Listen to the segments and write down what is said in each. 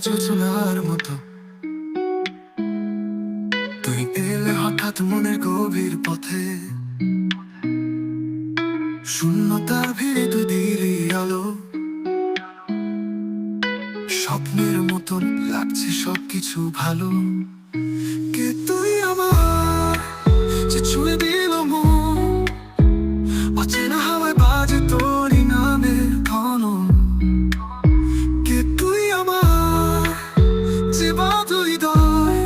যোজনার মতো তুই এলে হঠাৎ মনের গভীর পথে, শূন্যতার ভিড়ে তুই দিলি আলো। স্বপ্নের মতন লাগছে সবকিছু ভালো। কে তুই আমার, যে ছুঁয়ে দিল মন, অচেনা হাওয়ায় বাজে তোরই নামের ধনন। কে তুই আমার, যে বাদল হৃদয়,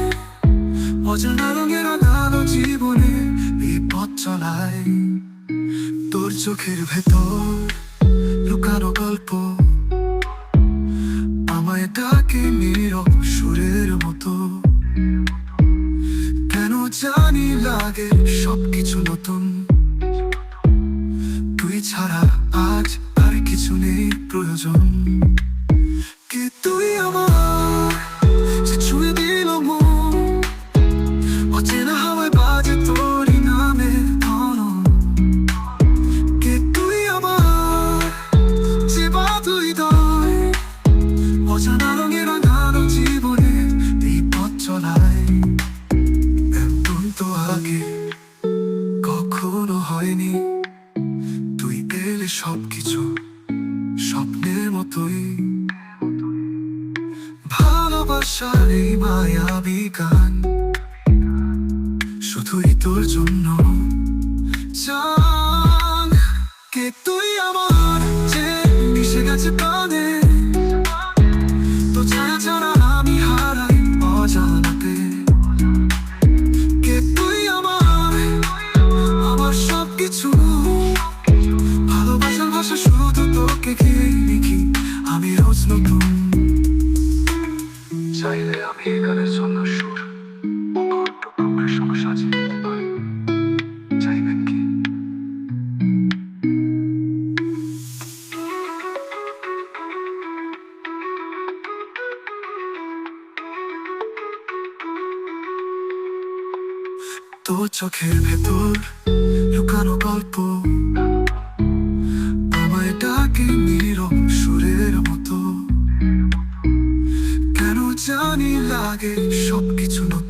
অজানা রঙের আলো জীবনে এই পথ চলায়। তোর চোখের ভেতর লুকানো গল্প আমায় ডাকে নীরব সুরের মতো। কেন জানি লাগে সবকিছু নতুন, তুই ছাড়া আজ আর কিছু নেই প্রয়োজন। কে তুই আমার, যে ছুঁয়ে দিল মন, অচেনা হাওয়ায় বাজে তোরই নামের ধনন। কে তুই আমার, যে বাদল হৃদয়, অজানা রঙের আলো জীবনে এই পথ চলায়। এমন তো আগে কখনো হয়নি, তুই এলে সবকিছু স্বপ্নের মতোই। ভালোবাসার এই মায়াবী গান শুধুই তোর জন্য জান। কে তুই আমার, যে মিশে গেছে প্রাণে, তো ছায়া ছাড়া আমি হারাই অজানাতে। কে তুই আমার, আমার সবকিছু, ভালোবাসার ভাষা শুধু তোকে ঘিরে লিখি আমি রোজ নতুন। চাইলে আমি এই গানের জন্য সুর সঙ্গে সাজিয়ে দিতে পারি, চাইবেন কি? তোর চোখের ভেতর লুকানো গল্প আমায় ডাকে নীরব সুরের মতো। কেন জানি লাগে সবকিছু নতুন,